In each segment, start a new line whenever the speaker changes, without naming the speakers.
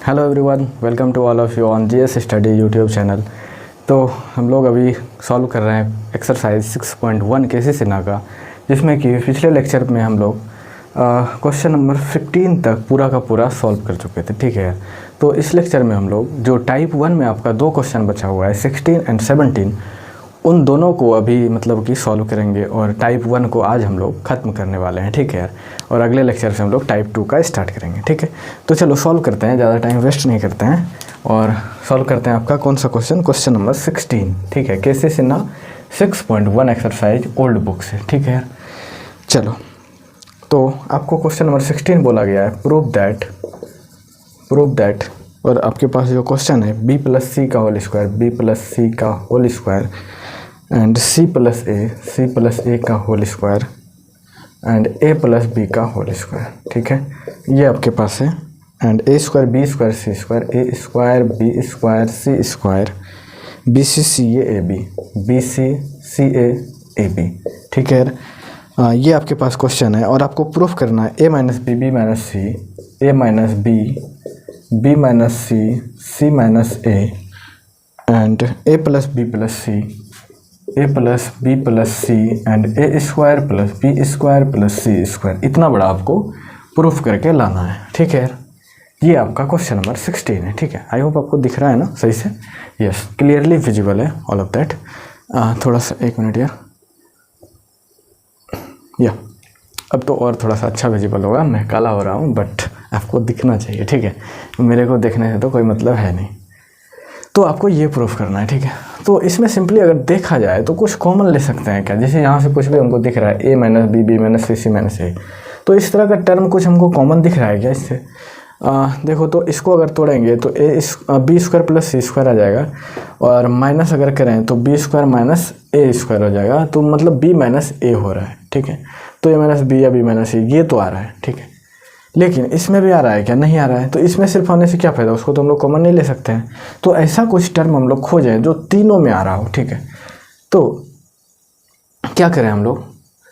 Hello everyone, welcome to all of you on GS study YouTube channel. तो हम लोग अभी सॉल्व कर रहे हैं एक्सरसाइज 6.1 केसी सिन्हा का, जिसमें कि पिछले लेक्चर में हम लोग क्वेश्चन नंबर 15 तक पूरा का पूरा सॉल्व कर चुके थे। ठीक है, तो इस लेक्चर में हम लोग जो टाइप 1 में आपका दो क्वेश्चन बचा हुआ है 16 एंड 17, उन दोनों को अभी मतलब कि सॉल्व करेंगे और टाइप 1 को आज हम लोग ख़त्म करने वाले हैं। ठीक है यार, और अगले लेक्चर से हम लोग टाइप 2 का स्टार्ट करेंगे। ठीक है, तो चलो सॉल्व करते हैं, ज़्यादा टाइम वेस्ट नहीं करते हैं और सॉल्व करते हैं आपका कौन सा क्वेश्चन नंबर 16। ठीक है, केसी सिन्हा 6.1 एक्सरसाइज ओल्ड बुक से। ठीक है यार, चलो तो आपको क्वेश्चन नंबर 16 बोला गया है प्रूव दैट, और आपके पास जो क्वेश्चन है b प्लस सी का whole square and c plus A का whole square and a plus B का होल स्क्वायर। ठीक है, ये आपके पास है and a square b square c square a square b square c square bc ca ab। ठीक है, ये आपके पास क्वेश्चन है और आपको प्रूफ करना है a minus B B minus C a minus B minus C minus A and a plus B plus C a plus B plus C and A square plus B square plus C square. इतना बड़ा आपको proof करके लाना है। ठीक है, ये आपका क्वेश्चन नंबर 16 है। ठीक है, आई होप आपको दिख रहा है ना सही से। यस, क्लियरली विजिबल है ऑल ऑफ दैट। थोड़ा सा एक मिनट यार, या अब तो और थोड़ा सा अच्छा विजिबल होगा। मैं काला हो रहा हूँ बट आपको दिखना चाहिए। ठीक है, मेरे को देखने से तो कोई मतलब है नहीं, तो आपको ये प्रूफ करना है। ठीक है, तो इसमें सिंपली अगर देखा जाए तो कुछ कॉमन ले सकते हैं क्या, जैसे यहाँ से कुछ भी हमको दिख रहा है a minus B minus C minus A, तो इस तरह का टर्म कुछ हमको कॉमन दिख रहा है क्या इससे? देखो तो इसको अगर तोड़ेंगे तो B square plus C square आ जाएगा और माइनस अगर करें तो B square minus A square हो जाएगा, तो मतलब बी माइनस ए हो रहा है। ठीक है, तो ए माइनस बी या बी माइनस ए ये तो आ रहा है। ठीक है, लेकिन इसमें भी आ रहा है क्या? नहीं आ रहा है। तो इसमें सिर्फ आने से क्या फ़ायदा, उसको तो हम लोग कॉमन नहीं ले सकते हैं। तो ऐसा कुछ टर्म हम लोग खोजें जो तीनों में आ रहा हो। ठीक है, तो क्या करें हम लोग,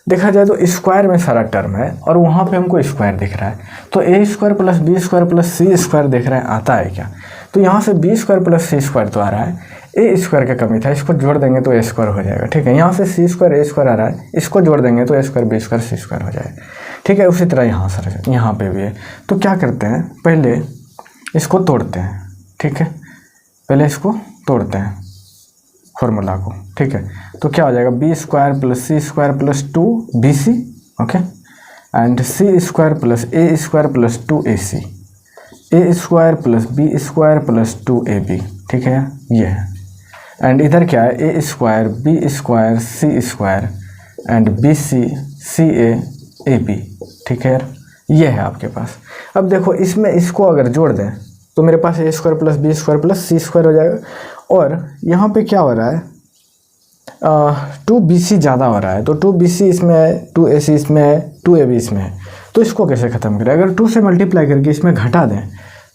देखा जाए तो स्क्वायर में सारा टर्म है और वहाँ पे हमको स्क्वायर दिख रहा है, तो A square plus B square plus C square देख रहे हैं, आता है क्या? तो यहाँ से B square plus C square तो आ रहा है, ए स्क्वायर का कमी था, इसको जोड़ देंगे तो ए स्क्वायर हो जाएगा। ठीक है, यहाँ से सी स्क्वायर ए स्क्वायर आ रहा है, इसको जोड़ देंगे तो A square B square C square हो जाएगा। ठीक है, उसी तरह यहाँ पे भी है। तो क्या करते हैं, पहले इसको तोड़ते हैं। ठीक है, पहले इसको तोड़ते हैं फॉर्मूला को। ठीक है, तो क्या हो जाएगा, B square plus C square plus 2bc, okay, and C square plus A square plus 2ac, A square plus B square plus 2ab। ठीक है, ये है। एंड इधर क्या है, A square B square C square and bc ca ab। ठीक है यार, ये है आपके पास। अब देखो इसमें इसको अगर जोड़ दें तो मेरे पास A square plus B square plus C square हो जाएगा, और यहाँ पे क्या हो रहा है, 2bc ज़्यादा हो रहा है, तो 2bc इसमें है, 2ac इसमें है, 2ab इसमें है। तो इसको कैसे ख़त्म करें, अगर 2 से मल्टीप्लाई करके इसमें घटा दें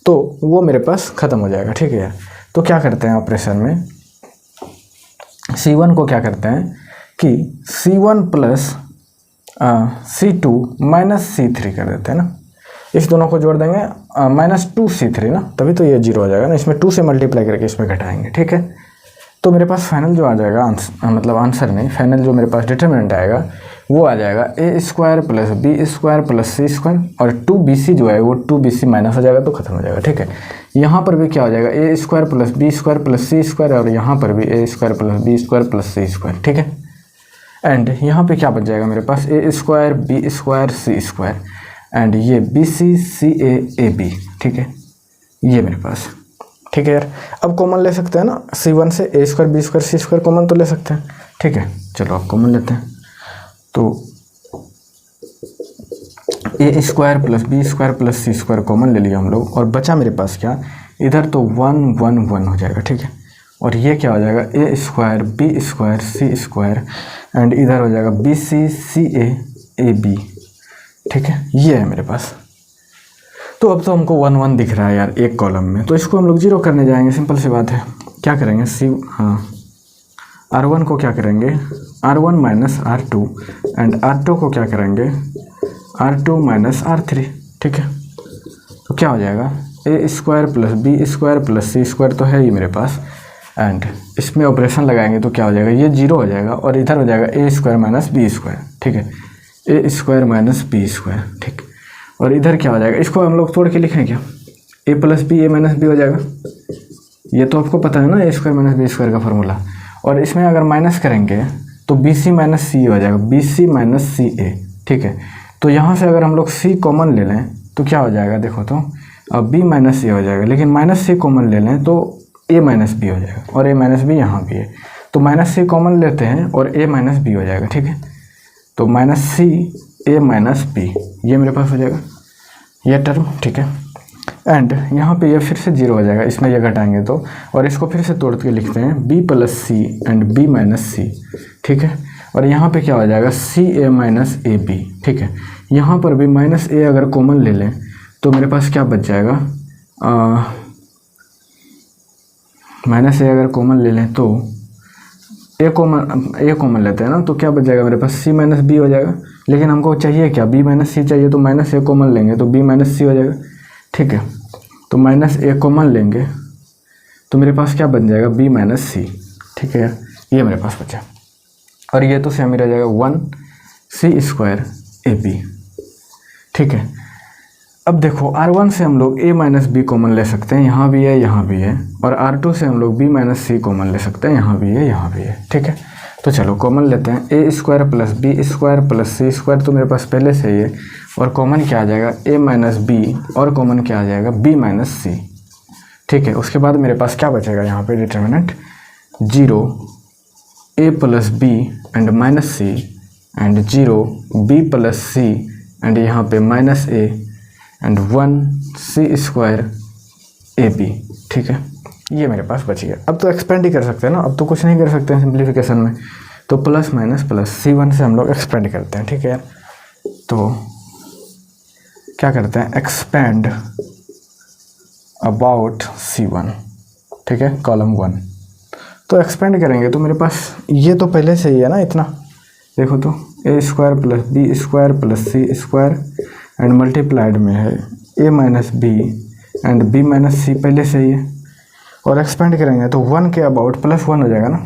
तो वो मेरे पास ख़त्म हो जाएगा। ठीक है यार, तो क्या करते हैं ऑपरेशन में, c1 को क्या करते हैं कि c1 plus c2 minus c3 कर देते हैं ना, इस दोनों को जोड़ देंगे माइनस 2c3 ना, तभी तो ये 0 हो जाएगा ना, इसमें 2 से मल्टीप्लाई करके इसमें घटाएंगे। ठीक है, तो मेरे पास फाइनल जो आ जाएगा मतलब आंसर नहीं, फाइनल जो मेरे पास डिटर्मिनेंट आएगा वो आ जाएगा A square plus B square plus C square, और 2bc जो है वो 2bc माइनस हो जाएगा तो खत्म हो जाएगा। ठीक है, यहाँ पर भी क्या हो जाएगा, A square plus B square plus C square, और यहाँ पर भी A square plus B square plus C square. ठीक है, एंड यहाँ पे क्या बच जाएगा मेरे पास, A square B square C square and ये bc ca ab। ठीक है, ये मेरे पास। ठीक है यार, अब कॉमन ले सकते हैं ना, c1 से ए square B square C square common तो ले सकते हैं। ठीक है, चलो आप कॉमन लेते हैं, तो A square plus B square plus C square common ले लिया हम लोग, और बचा मेरे पास क्या, इधर तो 1 1 1 हो जाएगा। ठीक है, और ये क्या हो जाएगा, A square B square C square and इधर हो जाएगा bc ca ab। ठीक है, ये है मेरे पास। तो अब तो हमको 1 1 दिख रहा है यार एक कॉलम में, तो इसको हम लोग 0 करने जाएंगे, सिंपल सी बात है। क्या करेंगे, R1 को क्या करेंगे, R1 minus R2 and R2 को क्या करेंगे, R2 माइनस R3। ठीक है, तो क्या हो जाएगा, A square plus B square plus C square तो है ही मेरे पास, एंड इसमें ऑपरेशन लगाएंगे तो क्या हो जाएगा, ये 0 हो जाएगा और इधर हो जाएगा A square minus B square, ठीक है, A square minus B square, ठीक। और इधर क्या हो जाएगा, इसको हम लोग तोड़ के लिखें क्या, ए plus B A minus B हो जाएगा, ये तो आपको पता है ना, ए स्क्वायर माइनस बी स्क्वायर का फॉर्मूला। और इसमें अगर माइनस करेंगे तो बी सी माइनस सी हो जाएगा, बी सी माइनस सी ए, ठीक है। तो यहाँ से अगर हम लोग सी कॉमन ले लें तो क्या हो जाएगा, देखो तो अब बी माइनस सी हो जाएगा, लेकिन माइनस सी कॉमन ले लें तो ए माइनस बी हो जाएगा, और ए माइनस बी यहाँ भी है, तो माइनस सी कॉमन लेते हैं और ए माइनस बी हो जाएगा, ठीक है। तो माइनस सी ए माइनस बी ये मेरे पास हो जाएगा ये टर्म, ठीक है। एंड यहाँ पे ये फिर से 0 हो जाएगा, इसमें ये घटाएंगे तो, और इसको फिर से तोड़ के लिखते हैं b plus C and b minus C, ठीक है। और यहाँ पे क्या हो जाएगा, सी ए माइनस ए बी, ठीक है। यहाँ पर भी माइनस ए अगर कॉमन ले लें तो मेरे पास क्या बच जाएगा, माइनस ए अगर कॉमन ले लें तो ए कॉमन लेते हैं ना, तो क्या बच जाएगा मेरे पास, सी माइनस बी हो जाएगा। लेकिन हमको चाहिए क्या, बी माइनस सी चाहिए, तो माइनस ए कॉमन लेंगे तो बी माइनस सी हो जाएगा, ठीक है। तो माइनस ए कॉमन लेंगे तो मेरे पास क्या बन जाएगा, बी माइनस सी, ठीक है, ये मेरे पास बचा। और ये तो सेम ही रह जाएगा 1 सी स्क्वायर ए बी, ठीक है। अब देखो R1 से हम लोग a माइनस बी कॉमन ले सकते हैं, यहाँ भी है यहाँ भी है, और R2 से हम लोग b माइनस सी कॉमन ले सकते हैं, यहाँ भी है यहाँ भी है, ठीक है। तो चलो कॉमन लेते हैं, A square plus B square plus C square तो मेरे पास पहले से ही है, और कॉमन क्या आ जाएगा, a माइनस बी, और कॉमन क्या आ जाएगा, b माइनस सी, ठीक है। उसके बाद मेरे पास क्या बचेगा यहाँ पे, determinant 0 a plus B and minus C and 0 b plus C and यहाँ पे minus a and 1 C square A B, ठीक है। ये मेरे पास बच गया। अब तो एक्सपेंड ही कर सकते हैं ना, अब तो कुछ नहीं कर सकते हैं सिंप्लीफिकेशन में, तो प्लस माइनस प्लस C1 से हम लोग एक्सपेंड करते हैं, ठीक है। तो क्या करते हैं, एक्सपेंड अबाउट C1, ठीक है, कॉलम 1। तो एक्सपेंड करेंगे तो मेरे पास ये तो पहले से ही है ना, इतना देखो तो A square plus B square plus C square and multiplied में है a minus B and b minus C पहले से ही है। और एक्सपेंड करेंगे तो 1 के अबाउट प्लस 1 हो जाएगा ना,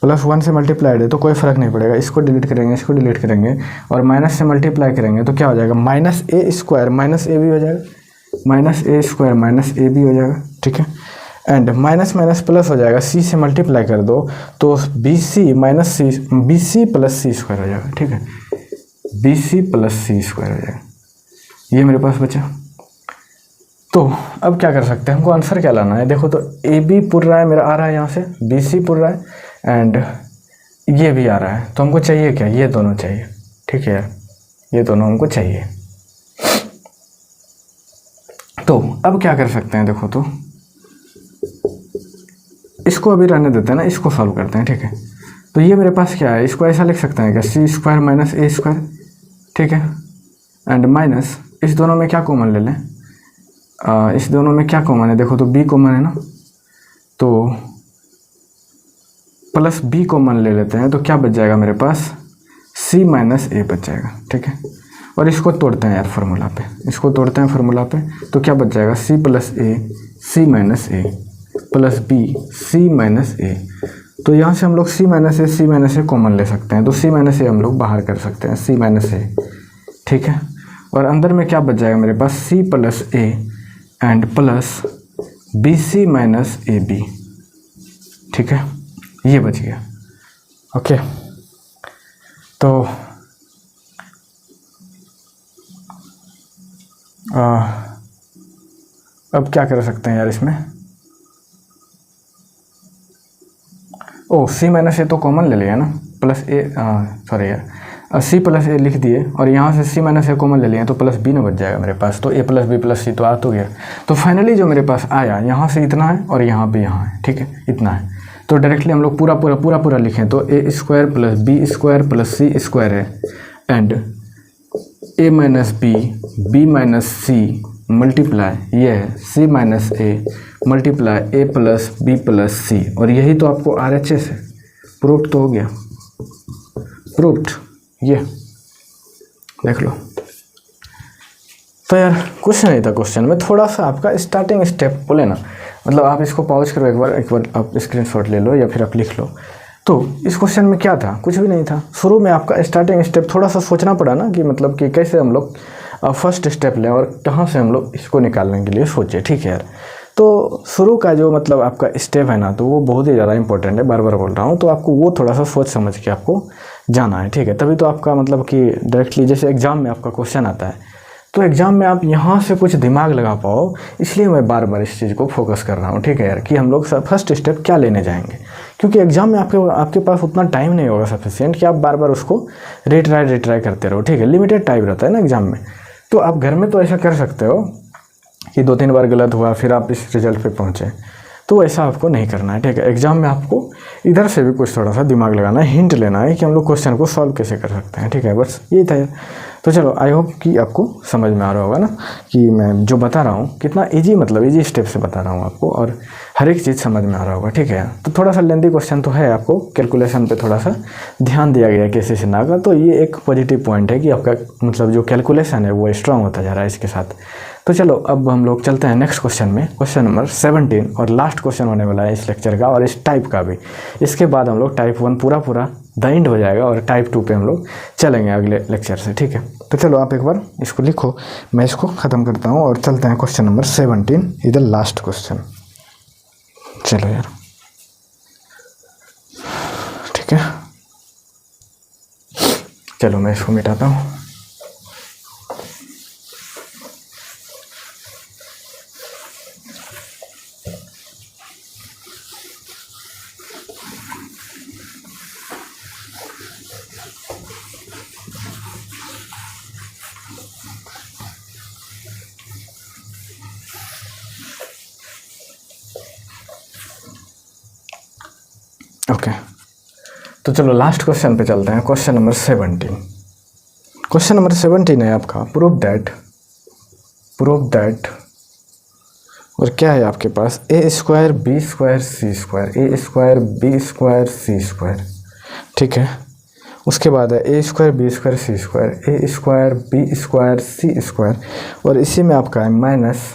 प्लस 1 से मल्टीप्लाइड है तो कोई फ़र्क नहीं पड़ेगा, इसको डिलीट करेंगे इसको डिलीट करेंगे, और माइनस से मल्टीप्लाई करेंगे तो क्या हो जाएगा, minus A square minus A B हो जाएगा, minus A square minus A B हो जाएगा, ठीक है। एंड माइनस माइनस प्लस हो जाएगा, सी से मल्टीप्लाई कर दो तो B C minus C, B C plus C square हो जाएगा, ठीक है, B C plus C square हो जाएगा, ये मेरे पास बचा। तो अब क्या कर सकते हैं, हमको आंसर क्या लाना है, देखो तो ए बी पुर रहा है मेरा, आ रहा है यहाँ से बी सी पुर रहा है एंड ये भी आ रहा है, तो हमको चाहिए क्या, ये दोनों चाहिए, ठीक है, ये दोनों हमको चाहिए। तो अब क्या कर सकते हैं, देखो तो इसको अभी रहने देते हैं ना, इसको सॉल्व करते हैं, ठीक है। तो ये मेरे पास क्या है, इसको ऐसा लिख सकते हैं कि सी स्क्वायर माइनस ए स्क्वायर, ठीक है, एंड माइनस इस दोनों में क्या कॉमन ले लें, इस दोनों में क्या कॉमन है, देखो तो b कॉमन है ना, तो प्लस b कॉमन ले लेते हैं तो क्या बच जाएगा मेरे पास, c माइनस ए बच जाएगा, ठीक है। और इसको तोड़ते हैं यार फार्मूला पे, इसको तोड़ते हैं फार्मूला पे, तो क्या बच जाएगा, c plus A C minus A plus B C minus A. तो यहाँ से हम लोग c माइनस ए कॉमन ले सकते हैं, तो c माइनस ए हम लोग बाहर कर सकते हैं, c माइनस ए, ठीक है। और अंदर में क्या बच जाएगा मेरे पास, c plus A and plus B C minus A B, ठीक है, ये बच गया, ओके। तो अब क्या कर सकते हैं यार इसमें, ओ सी माइनस ए तो कॉमन ले लिया ना, प्लस ए सॉरी यार सी प्लस ए लिख दिए, और यहाँ से सी माइनस ए कॉमन ले लिए तो प्लस बी ना बच जाएगा मेरे पास, तो ए प्लस बी प्लस सी तो आ तो गया। तो फाइनली जो मेरे पास आया, यहाँ से इतना है और यहाँ भी यहाँ है, ठीक है, इतना है। तो डायरेक्टली हम लोग पूरा लिखें तो A square plus B square plus C square है, and A minus B minus C multiply ये है C minus A multiply A plus B plus C, और यही तो आपको RHS है, प्रूफ्ड तो हो गया, प्रूफ्ड, ये देख लो तो यार कुछ नहीं था क्वेश्चन में, थोड़ा सा आपका स्टार्टिंग स्टेप बोले ना, मतलब आप इसको पॉज करो एक बार आप स्क्रीनशॉट ले लो या फिर आप लिख लो। तो इस क्वेश्चन में क्या था, कुछ भी नहीं था। शुरू में आपका स्टार्टिंग स्टेप थोड़ा सा सोचना पड़ा ना कि मतलब कि कैसे हम लोग फर्स्ट स्टेप लें और कहाँ से हम लोग इसको निकालने के लिए सोचे, ठीक है यार। तो शुरू का जो मतलब आपका स्टेप है ना, तो वो बहुत ही ज़्यादा इंपॉर्टेंट है, बार बार बोल रहा हूँ। तो आपको वो थोड़ा सा सोच समझ के आपको जाना है, ठीक है। तभी तो आपका मतलब कि डायरेक्टली जैसे एग्ज़ाम में आपका क्वेश्चन आता है तो एग्ज़ाम में आप यहाँ से कुछ दिमाग लगा पाओ, इसलिए मैं बार बार इस चीज़ को फोकस कर रहा हूँ, ठीक है यार, कि हम लोग फर्स्ट स्टेप क्या लेने जाएंगे। क्योंकि एग्ज़ाम में आपके पास उतना टाइम नहीं होगा सफिशिएंट कि आप बार बार उसको रिट्राई करते रहो, ठीक है। लिमिटेड टाइम रहता है ना एग्ज़ाम में। तो आप घर में तो ऐसा कर सकते हो कि 2-3 बार गलत हुआ फिर आप इस रिजल्ट पे पहुँचे, तो ऐसा आपको नहीं करना है, ठीक है। एग्ज़ाम में आपको इधर से भी कुछ थोड़ा सा दिमाग लगाना है, हिंट लेना है कि हम लोग क्वेश्चन को सॉल्व कैसे कर सकते हैं, ठीक है। बस यही था यार। तो चलो, आई होप कि आपको समझ में आ रहा होगा ना कि मैं जो बता रहा हूँ कितना ईजी, मतलब ईजी स्टेप से बता रहा हूँ आपको, और हर एक चीज़ समझ में आ रहा होगा, ठीक है। तो थोड़ा सा लेंथी क्वेश्चन तो है, आपको कैलकुलेशन पे थोड़ा सा ध्यान दिया गया है कैसे से ना का, तो ये एक पॉजिटिव पॉइंट है कि आपका मतलब जो कैलकुलेशन है वो स्ट्रांग होता जा रहा है इसके साथ। तो चलो अब हम लोग चलते हैं नेक्स्ट क्वेश्चन में, क्वेश्चन नंबर 17 और लास्ट क्वेश्चन होने वाला है इस लेक्चर का और इस टाइप का भी। इसके बाद हम लोग टाइप 1 पूरा द एंड हो जाएगा और टाइप 2 पे हम लोग चलेंगे अगले लेक्चर से, ठीक है। तो चलो आप एक बार इसको लिखो, मैं इसको ख़त्म करता हूँ और चलते हैं क्वेश्चन नंबर 17, इधर लास्ट क्वेश्चन। चलो यार, ठीक है, चलो मैं इसको मिटाता हूँ। ओके, तो चलो लास्ट क्वेश्चन पे चलते हैं, क्वेश्चन नंबर 17। क्वेश्चन नंबर 17 है आपका प्रूव दैट और क्या है आपके पास a² b² c², ठीक है। उसके बाद है a² b² c² और इसी में आपका है minus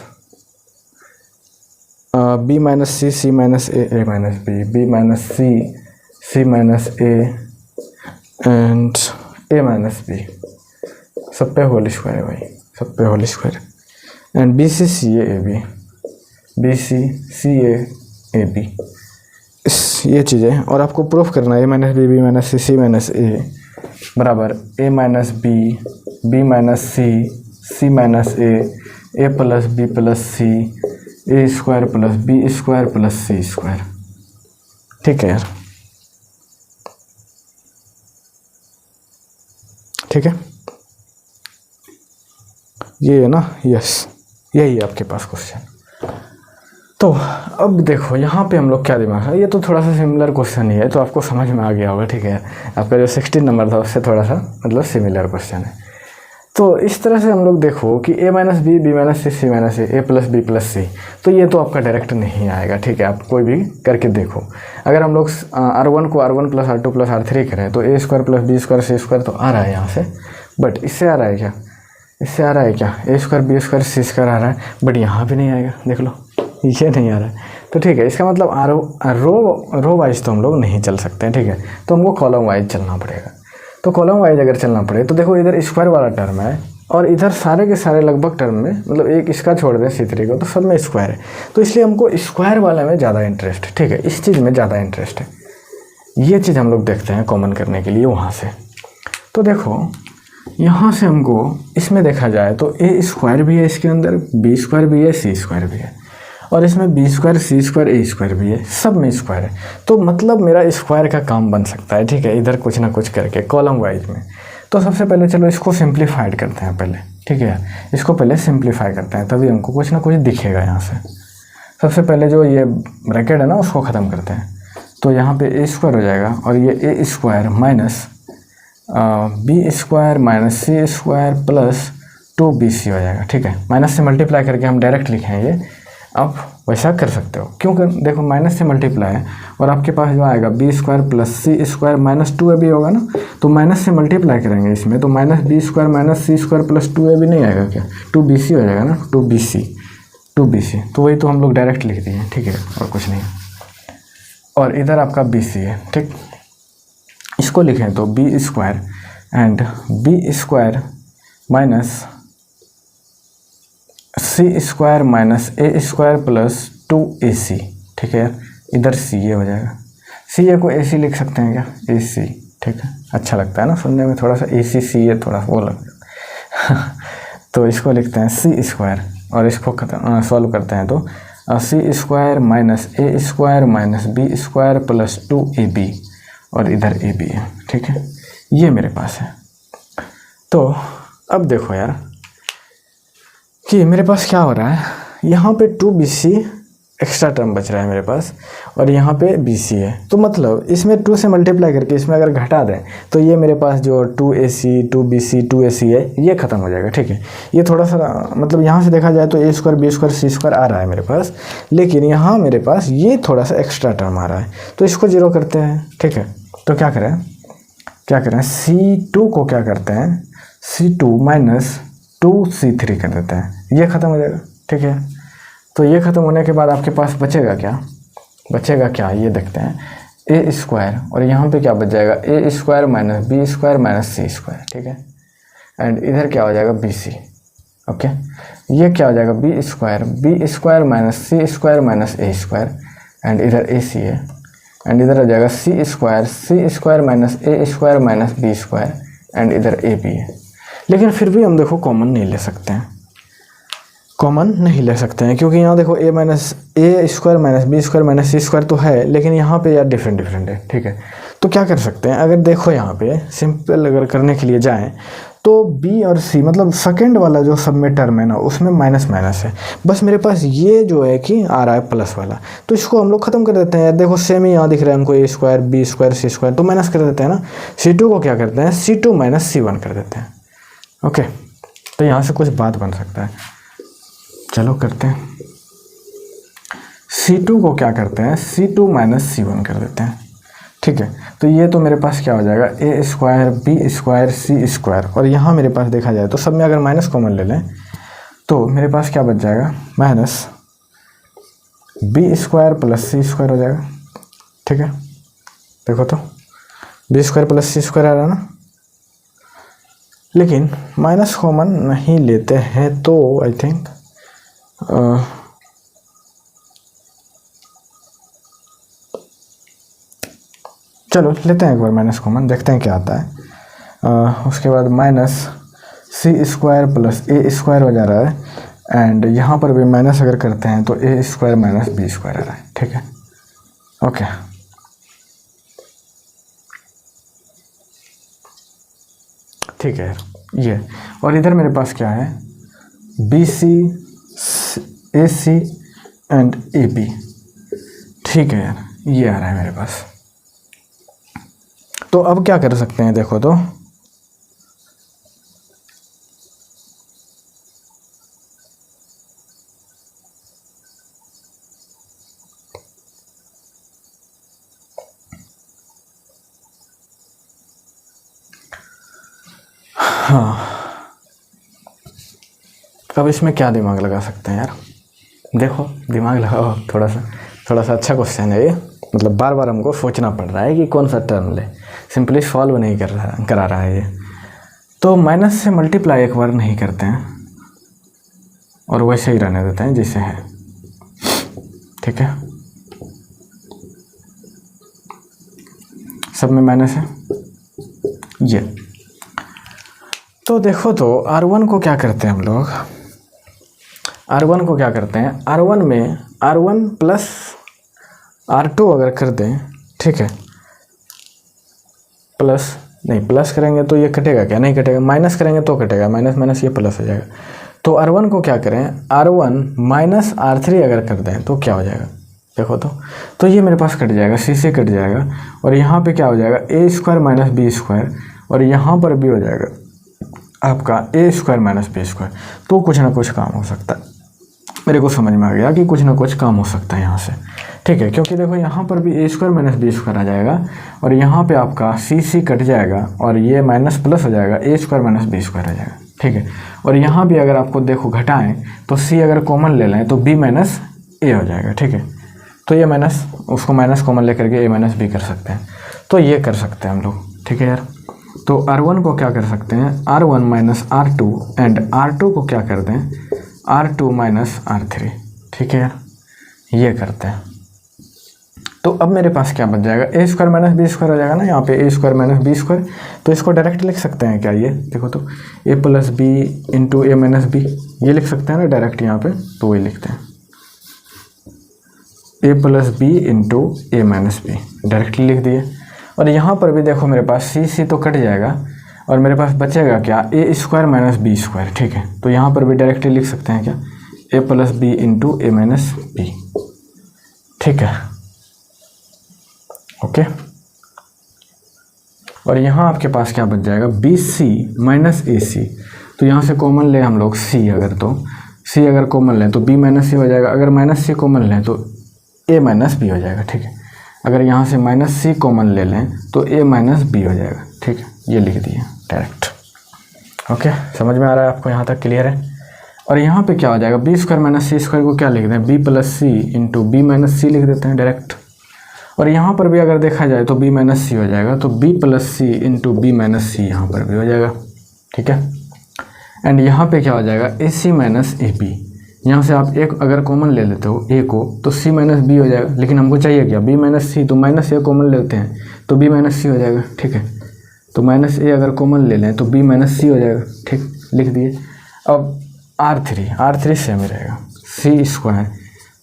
b - c c - a a - b b - c - a and a - b, सब पे होल स्क्वायर है भाई, सब पे whole square. And BC CA AB ये चीज़ें, और आपको प्रूफ करना है a - b b - c c - a बराबर a - b b - c c - a plus b plus c a² plus b² plus c², ठीक है यार, ठीक है। ये है ना, यस, यही है आपके पास क्वेश्चन। तो अब देखो यहाँ पे हम लोग क्या दिमाग है, ये तो थोड़ा सा सिमिलर क्वेश्चन ही है, तो आपको समझ में आ गया होगा, ठीक है। आपका जो 16 नंबर था उससे थोड़ा सा मतलब सिमिलर क्वेश्चन है। तो इस तरह से हम लोग देखो कि a - b b - c c - a plus b plus c, तो ये तो आपका डायरेक्ट नहीं आएगा, ठीक है। आप कोई भी करके देखो, अगर हम लोग r1 को r1 plus r2 plus r3 करें तो a² प्लस b² c² तो आ रहा है यहाँ से, बट इससे आ रहा है क्या, इससे आ रहा है क्या, a² b² c² आ रहा है, बट यहाँ भी नहीं आएगा, देख लो ये नहीं आ रहा है। तो ठीक है, इसका मतलब रो वाइज तो हम लोग नहीं चल सकते हैं, ठीक है। तो हमको कॉलम वाइज चलना पड़ेगा। तो कॉलम वाइज अगर चलना पड़े तो देखो इधर स्क्वायर वाला टर्म है और इधर सारे के सारे लगभग टर्म में, मतलब एक इसका छोड़ दें C3 को, तो सब में स्क्वायर है। तो इसलिए हमको स्क्वायर वाले में ज़्यादा इंटरेस्ट है, ठीक है, इस चीज़ में ज़्यादा इंटरेस्ट है। ये चीज़ हम लोग देखते हैं कॉमन करने के लिए वहाँ से। तो देखो यहाँ से हमको इसमें देखा जाए तो a² भी है इसके अंदर, b² भी है, c² भी है, और इसमें b² c² a² भी है, सब में स्क्वायर है। तो मतलब मेरा स्क्वायर का काम बन सकता है, ठीक है, इधर कुछ ना कुछ करके कॉलम वाइज में। तो सबसे पहले चलो इसको सिंप्लीफाइड करते हैं पहले, ठीक है, इसको पहले सिंप्लीफाई करते हैं, तभी हमको कुछ ना कुछ दिखेगा यहाँ से। सबसे पहले जो ये ब्रैकेट है ना उसको ख़त्म करते हैं, तो यहाँ पे a² हो जाएगा और ये a² minus b² minus c² plus 2bc हो जाएगा, ठीक है। माइनस से मल्टीप्लाई करके हम डायरेक्ट लिखेंगे आप वैसा कर सकते हो, क्योंकि देखो माइनस से मल्टीप्लाई है और आपके पास जो आएगा B square plus C square minus 2ab होगा ना, तो माइनस से मल्टीप्लाई करेंगे इसमें, तो minus B square minus C square plus 2ab नहीं आएगा क्या, 2bc हो जाएगा ना, 2bc, तो वही तो हम लोग डायरेक्ट लिख दिए, ठीक है, और कुछ नहीं। और इधर आपका bc है, ठीक, इसको लिखें तो B square and B square minus C square minus A square plus 2ac, ठीक है, इधर सी ए हो जाएगा, सी ए को ac लिख सकते हैं क्या, ac, ठीक है, अच्छा लगता है ना सुनने में, थोड़ा सा ac सी ए थोड़ा वो लगता है तो इसको लिखते हैं सी स्क्वायर और इसको सॉल्व करते हैं तो C square minus A square minus B square plus 2ab और इधर ab है, ठीक है, ये मेरे पास है। तो अब देखो यार कि मेरे पास क्या हो रहा है, यहाँ पे 2bc एक्स्ट्रा टर्म बच रहा है मेरे पास और यहाँ पे bc है, तो मतलब इसमें 2 से मल्टीप्लाई करके इसमें अगर घटा दें तो ये मेरे पास जो 2ac 2bc 2ac है ये ख़त्म हो जाएगा, ठीक है। ये थोड़ा सा मतलब यहाँ से देखा जाए तो a square B square C square आ रहा है मेरे पास, लेकिन यहाँ मेरे पास ये थोड़ा सा एक्स्ट्रा टर्म आ रहा है, तो इसको 0 करते हैं, ठीक है। तो क्या करें c2 को क्या करते हैं, c2 माइनस 2c3 कर देते हैं, ये ख़त्म हो जाएगा, ठीक है। तो ये ख़त्म होने के बाद आपके पास बचेगा क्या, ये देखते हैं, ए स्क्वायर और यहाँ पे क्या बच जाएगा, A square minus B square minus C square, ठीक है, एंड इधर क्या हो जाएगा bc, ओके, ये क्या हो जाएगा B square minus C square minus A square and इधर ac है, एंड इधर हो जाएगा C square minus A square minus B square and इधर ab है। लेकिन फिर भी हम देखो कॉमन नहीं ले सकते हैं, क्योंकि यहाँ देखो A square minus B square minus C square तो है, लेकिन यहाँ पे यार डिफरेंट है, ठीक है। तो क्या कर सकते हैं, अगर देखो यहाँ पे सिंपल अगर करने के लिए जाएं तो बी और सी मतलब सेकंड वाला जो सब में टर्म है ना उसमें माइनस है, बस मेरे पास ये जो है कि आ रहा है प्लस वाला, तो इसको हम लोग ख़त्म कर देते हैं यार। देखो सेम ही यहाँ दिख रहा है हमको, ए square B square C square, तो माइनस कर देते हैं ना, c2 को क्या करते हैं, c2 माइनस c1 कर देते हैं, ओके। तो यहाँ से कुछ बात बन सकता है, चलो करते हैं, c2 को क्या करते हैं, c2 माइनस c1 कर देते हैं, ठीक है। तो ये तो मेरे पास क्या हो जाएगा, A square B square C square, और यहाँ मेरे पास देखा जाए तो सब में अगर माइनस कॉमन ले लें तो मेरे पास क्या बच जाएगा, minus B square plus C square हो जाएगा, ठीक है। देखो तो B square plus C square आ रहा है ना, लेकिन माइनस कॉमन नहीं लेते हैं तो आई थिंक चलो लेते हैं एक बार माइनस कॉमन, देखते हैं क्या आता है। उसके बाद minus C square plus A square हो जा रहा है एंड यहाँ पर भी माइनस अगर करते हैं तो A square minus B square आ रहा है, ठीक है, ओके। ठीक है ये, और इधर मेरे पास क्या है, B C A C and A B, ठीक है यार, ये आ रहा है मेरे पास। तो अब क्या कर सकते हैं, देखो तो हाँ, अब इसमें क्या दिमाग लगा सकते हैं यार, देखो दिमाग लगाओ थोड़ा सा अच्छा क्वेश्चन है ये, मतलब बार बार हमको सोचना पड़ रहा है कि कौन सा टर्म ले, सिंपली सॉल्व नहीं करा रहा है ये। तो माइनस से मल्टीप्लाई एक बार नहीं करते हैं और वैसे ही रहने देते हैं जैसे है, ठीक है, सब में माइनस है ये। तो देखो तो R1 को क्या करते हैं हम लोग, R1 को क्या करते हैं, R1 में R1 प्लस R2 अगर कर दें, ठीक है, प्लस करेंगे तो ये कटेगा क्या, नहीं कटेगा, माइनस करेंगे तो कटेगा, माइनस माइनस ये प्लस हो जाएगा। तो R1 को क्या करें, R1 माइनस R3 अगर कर दें तो क्या हो जाएगा, देखो तो ये मेरे पास कट जाएगा, सी से कट जाएगा, और यहाँ पे क्या हो जाएगा, A square minus B square, और यहाँ पर भी हो जाएगा आपका ए स्क्वायर माइनस बी स्क्वायर। तो कुछ ना कुछ काम हो सकता है, मेरे को समझ में आ गया कि कुछ ना कुछ काम हो सकता है यहाँ से, ठीक है। क्योंकि देखो यहाँ पर भी A square minus B square आ जाएगा और यहाँ पे आपका सी कट जाएगा और ये माइनस प्लस हो जाएगा, A square minus B square हो जाएगा, ठीक है। और यहाँ भी अगर आपको देखो घटाएं तो सी अगर कॉमन ले लें तो बी माइनस ए हो जाएगा, ठीक है। तो ये माइनस उसको माइनस कॉमन लेकर के ए माइनस बी कर सकते हैं, तो ये कर सकते हैं हम लोग, ठीक है यार। तो R1 को क्या कर सकते हैं, R1 minus R2 and R2 को क्या कर दें, R2 माइनस R3, ठीक है यार, ये करते हैं। तो अब मेरे पास क्या बच जाएगा, A square minus B square हो जाएगा ना, यहाँ पे ए स्क्वायर माइनस बी स्क्वायर, तो इसको डायरेक्ट लिख सकते हैं क्या, ये देखो तो ए प्लस बी इंटू ए माइनस बी, ये लिख सकते हैं ना डायरेक्ट यहाँ पे, तो वही लिखते हैं ए प्लस बी इंटू ए माइनस बी, डायरेक्टली लिख दिए। और यहाँ पर भी देखो मेरे पास सी तो कट जाएगा और मेरे पास बचेगा क्या, A square minus B square, ठीक है। तो यहाँ पर भी डायरेक्टली लिख सकते हैं क्या, ए प्लस बी इंटू ए माइनस बी, ठीक है, ओके। और यहाँ आपके पास क्या बच जाएगा, बी सी माइनस ए सी, तो यहाँ से कॉमन ले हम लोग सी, अगर तो सी अगर कॉमन लें तो बी माइनस सी हो जाएगा, अगर माइनस सी कॉमन लें तो ए माइनस बी हो जाएगा, ठीक है। अगर यहाँ से माइनस सी कॉमन ले लें तो ए माइनस बी हो जाएगा, ठीक है, ये लिख दिए डायरेक्ट, ओके। समझ में आ रहा है आपको, यहाँ तक क्लियर है। और यहाँ पे क्या हो जाएगा, B square minus C square को क्या लिख दें, बी प्लस सी इंटू बी माइनस सी लिख देते हैं डायरेक्ट। और यहाँ पर भी अगर देखा जाए तो बी माइनस सी हो जाएगा, तो बी प्लस सी इंटू बी माइनस सी यहाँ पर भी हो जाएगा, ठीक है। एंड यहाँ पे क्या हो जाएगा, ए सी माइनस ए बी, यहाँ से आप एक अगर कॉमन ले लेते हो ए को तो सी माइनस बी हो जाएगा, लेकिन हमको चाहिए क्या, बी माइनस सी, तो माइनस ए कॉमन लेते हैं तो बी माइनस सी हो जाएगा, ठीक है। तो माइनस ए अगर कॉमन ले लें तो बी माइनस सी हो जाएगा, ठीक, लिख दिए। अब R3 सेम ही रहेगा, सी square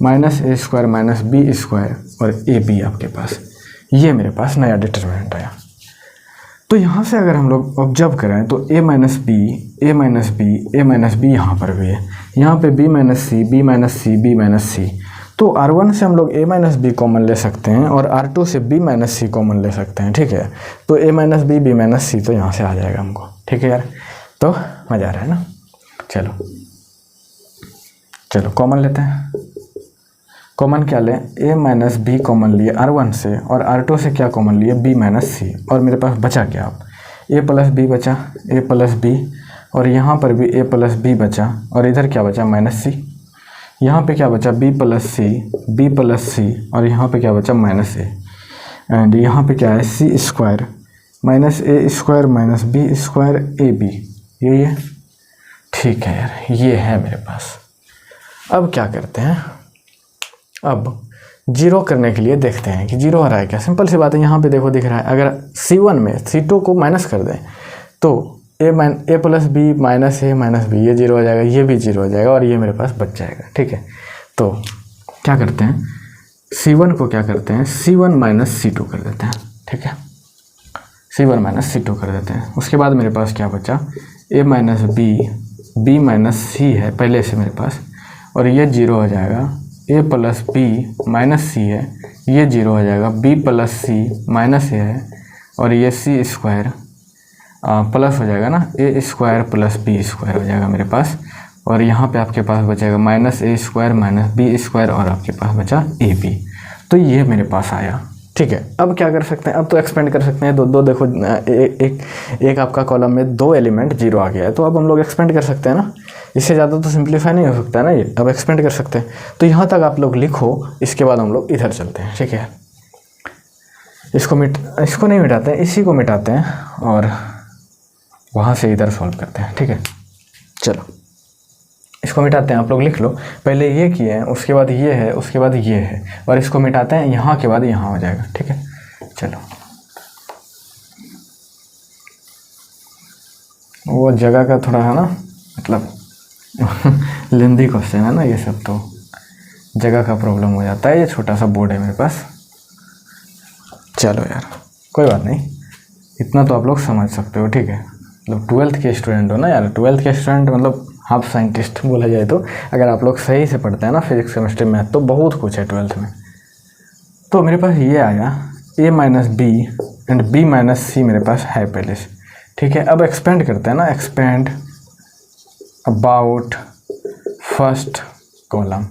minus A square minus B square और ए बी आपके पास, ये मेरे पास नया डिटर्मिनेंट आया। तो यहाँ से अगर हम लोग ऑब्जर्व करें तो A minus B A minus B A minus B यहाँ पर भी है, यहाँ पे B minus C B minus C B minus C, तो R1 से हम लोग ए माइनस बी कॉमन ले सकते हैं और R2 से बी माइनस सी कॉमन ले सकते हैं, ठीक है। तो A minus B B minus C तो यहाँ से आ जाएगा हमको, ठीक है यार। तो मज़ा आ रहा है ना, चलो कॉमन लेते हैं। कॉमन क्या लें, ए माइनस बी कॉमन लिए R1 से और R2 से क्या कॉमन लिए, बी माइनस सी, और मेरे पास बचा क्या, आप ए प्लस बी बचा, ए प्लस बी, और यहाँ पर भी ए प्लस बी बचा, और इधर क्या बचा, माइनस सी। यहाँ पे क्या बचा, बी प्लस सी, और यहाँ पे क्या बचा, माइनस ए। एंड यहाँ पे क्या है, C square minus A square minus B square A B, यही है, ठीक है यार, ये है मेरे पास। अब क्या करते हैं, अब जीरो करने के लिए देखते हैं कि जीरो आ रहा है क्या। सिंपल सी बात है, यहाँ पे देखो दिख रहा है, अगर C1 में C2 को माइनस कर दें तो ए प्लस बी माइनस ए माइनस बी, ये जीरो हो जाएगा, ये भी जीरो हो जाएगा, और ये मेरे पास बच जाएगा, ठीक है। तो क्या करते हैं, C1 को क्या करते हैं, C1 माइनस C2 कर देते हैं, ठीक है, C1 माइनस C2 कर देते हैं। उसके बाद मेरे पास क्या बचा, ए माइनस बी माइनस सी है पहले से मेरे पास, और ये जीरो हो जाएगा, ए प्लस बी माइनस सी है, ये जीरो हो जाएगा, बी प्लस सी माइनस ए है, और ये सी स्क्वायर प्लस हो जाएगा ना, ए स्क्वायर प्लस बी स्क्वायर हो जाएगा मेरे पास, और यहाँ पे आपके पास बचेगा minus A square minus B square, और आपके पास बचा ए बी। तो ये मेरे पास आया, ठीक है। अब क्या कर सकते हैं, अब तो एक्सपेंड कर सकते हैं, दो देखो एक आपका कॉलम में दो एलिमेंट जीरो आ गया है, तो अब हम लोग एक्सपेंड कर सकते हैं ना, इससे ज़्यादा तो सिंप्लीफाई नहीं हो सकता है ना ये, अब एक्सपेंड कर सकते हैं। तो यहाँ तक आप लोग लिखो, इसके बाद हम लोग इधर चलते हैं, ठीक है। इसको नहीं मिटाते हैं, इसी को मिटाते हैं और वहाँ से इधर सॉल्व करते हैं, ठीक है। चलो इसको मिटाते हैं, आप लोग लिख लो, पहले ये किए हैं, उसके बाद ये है, उसके बाद ये है, और इसको मिटाते हैं, यहाँ के बाद यहाँ हो जाएगा, ठीक है। चलो वो जगह का थोड़ा है ना, मतलब लेंदी क्वेश्चन है ना ये सब, तो जगह का प्रॉब्लम हो जाता है। ये छोटा सा बोर्ड है मेरे पास, चलो यार कोई बात नहीं, इतना तो आप लोग समझ सकते हो, ठीक है। मतलब 12th के स्टूडेंट हो ना यार, 12th के स्टूडेंट मतलब हाफ साइंटिस्ट बोला जाए तो, अगर आप लोग सही से पढ़ते हैं ना फिजिक्स केमिस्ट्री मैथ, तो बहुत कुछ है 12th में। तो मेरे पास ये आया A minus B and B minus C मेरे पास है पहले से, ठीक है। अब एक्सपेंड करते हैं ना, एक्सपेंड अबाउट फर्स्ट कॉलम,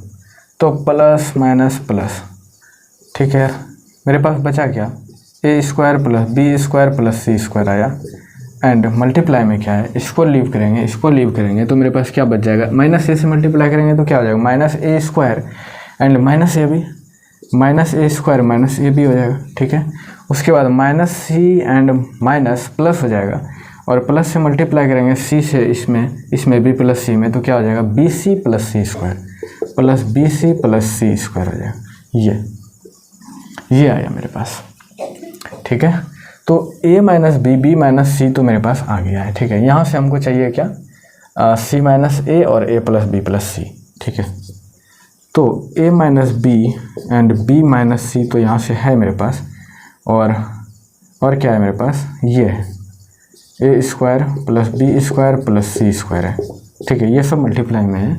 तो प्लस माइनस प्लस, ठीक है। मेरे पास बचा क्या, A square plus B square plus C square आया, एंड मल्टीप्लाई में क्या है, इसको लीव करेंगे तो मेरे पास क्या बच जाएगा, माइनस ए से मल्टीप्लाई करेंगे तो क्या हो जाएगा, minus A square and minus A B, minus A square minus A B हो जाएगा, ठीक है। उसके बाद minus C and minus plus हो जाएगा, और प्लस से मल्टीप्लाई करेंगे सी से इसमें बी प्लस सी में, तो क्या हो जाएगा, B C plus C square plus B C plus C square हो जाएगा। ये आया मेरे पास, ठीक है। तो a minus B minus C तो मेरे पास आ गया है, ठीक है। यहाँ से हमको चाहिए क्या, c माइनस ए और a plus B plus C, ठीक है। तो a minus B and b minus C तो यहाँ से है मेरे पास, और क्या है मेरे पास, ये है A square plus B square plus C square है, ठीक है। ये सब मल्टीप्लाई में है,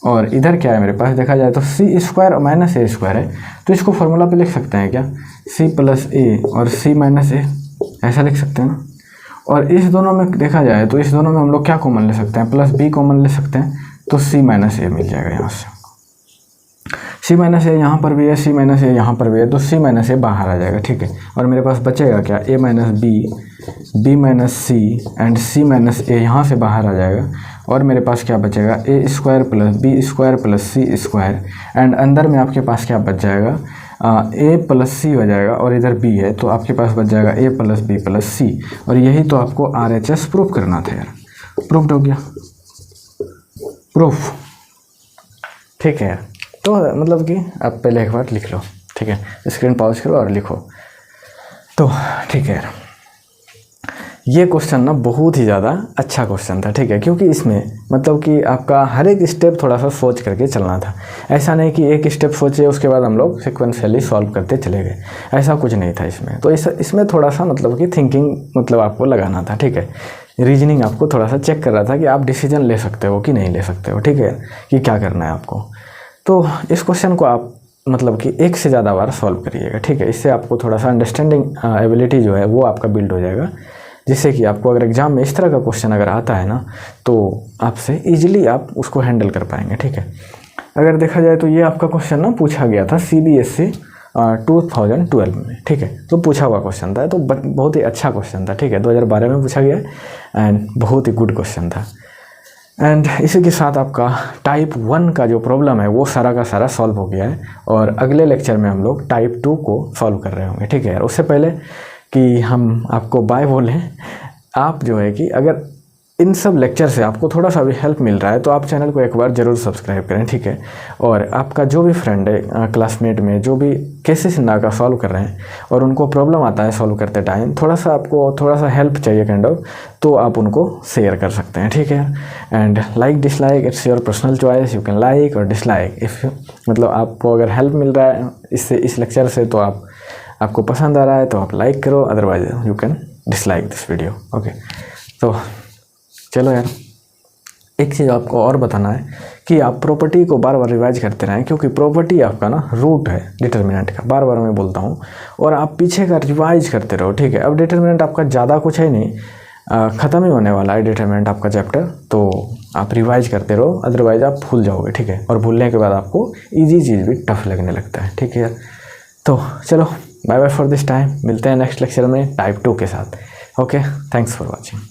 और इधर क्या है मेरे पास, देखा जाए तो C square minus A square है, तो इसको फॉर्मूला पे लिख सकते हैं क्या, सी प्लस ए और सी माइनस ए, ऐसा लिख सकते हैं ना। और इस दोनों में देखा जाए तो इस दोनों में हम लोग क्या कॉमन ले सकते हैं, प्लस बी कॉमन ले सकते हैं, तो सी माइनस ए मिल जाएगा यहाँ से। सी माइनस ए यहाँ पर भी है, सी माइनस ए यहाँ पर भी है, तो सी माइनस ए बाहर आ जाएगा, ठीक है। और मेरे पास बचेगा क्या, A minus B minus C and C minus A यहाँ से बाहर आ जाएगा, और मेरे पास क्या बचेगा, A square plus B square plus C square, and अंदर में आपके पास क्या बच जाएगा, ए प्लस सी हो जाएगा, और इधर बी है तो आपके पास बच जाएगा ए प्लस बी प्लस सी। और यही तो आपको RHS प्रूफ करना था यार, प्रूफ हो गया, प्रूफ, ठीक है यार। तो मतलब कि आप पहले एक बार लिख लो, ठीक है, स्क्रीन पॉज करो और लिखो। तो ठीक है यार, ये क्वेश्चन ना बहुत ही ज़्यादा अच्छा क्वेश्चन था, ठीक है, क्योंकि इसमें मतलब कि आपका हर एक स्टेप थोड़ा सा सोच करके चलना था। ऐसा नहीं कि एक स्टेप सोचे उसके बाद हम लोग सिक्वेंशियली सॉल्व करते चले गए, ऐसा कुछ नहीं था इसमें। तो इसमें थोड़ा सा मतलब कि थिंकिंग मतलब आपको लगाना था, ठीक है। रीजनिंग आपको थोड़ा सा चेक कर रहा था कि आप डिसीजन ले सकते हो कि नहीं ले सकते हो, ठीक है, कि क्या करना है आपको। तो इस क्वेश्चन को आप मतलब कि एक से ज़्यादा बार सॉल्व करिएगा, ठीक है। इससे आपको थोड़ा सा अंडरस्टैंडिंग एबिलिटी जो है वो आपका बिल्ड हो जाएगा, जिससे कि आपको अगर एग्जाम में इस तरह का क्वेश्चन अगर आता है ना, तो आपसे इजीली आप उसको हैंडल कर पाएंगे, ठीक है। अगर देखा जाए तो ये आपका क्वेश्चन ना पूछा गया था CBSE 2012 में, ठीक है। तो पूछा हुआ क्वेश्चन था, तो बहुत ही अच्छा क्वेश्चन था, ठीक है। 2012 में पूछा गया एंड बहुत ही गुड क्वेश्चन था। एंड इसी के साथ आपका टाइप 1 का जो प्रॉब्लम है वो सारा का सारा सॉल्व हो गया है, और अगले लेक्चर में हम लोग टाइप 2 को सॉल्व कर रहे होंगे, ठीक है यार। उससे पहले कि हम आपको बाय बोलें, आप जो है कि अगर इन सब लेक्चर से आपको थोड़ा सा भी हेल्प मिल रहा है तो आप चैनल को एक बार ज़रूर सब्सक्राइब करें, ठीक है। और आपका जो भी फ्रेंड है क्लासमेट में जो भी केसेस ना का सॉल्व कर रहे हैं और उनको प्रॉब्लम आता है सॉल्व करते टाइम, आपको थोड़ा सा हेल्प चाहिए काइंड ऑफ, तो आप उनको शेयर कर सकते हैं, ठीक है। And like dislike it's your personal choice, you can like और डिसलाइक इफ़ मतलब आपको अगर हेल्प मिल रहा है इस लेक्चर से तो आपको पसंद आ रहा है तो आप लाइक करो, otherwise you can dislike this video, okay. तो चलो यार, एक चीज़ आपको और बताना है कि आप प्रॉपर्टी को बार बार रिवाइज करते रहें, क्योंकि प्रॉपर्टी आपका ना रूट है डिटर्मिनेंट का, बार बार मैं बोलता हूँ, और आप पीछे का रिवाइज करते रहो, ठीक है। अब डिटर्मिनेंट आपका ज़्यादा कुछ है नहीं, ख़त्म ही होने वाला है डिटर्मिनेंट आपका चैप्टर, तो आप रिवाइज करते रहो, अदरवाइज आप भूल जाओगे, ठीक है। और भूलने के बाद आपको ईजी चीज़ भी टफ लगने लगता है, ठीक है यार। तो चलो bye bye for this time, मिलते हैं नेक्स्ट लेक्चर में टाइप 2 के साथ, ओके। Thanks for watching.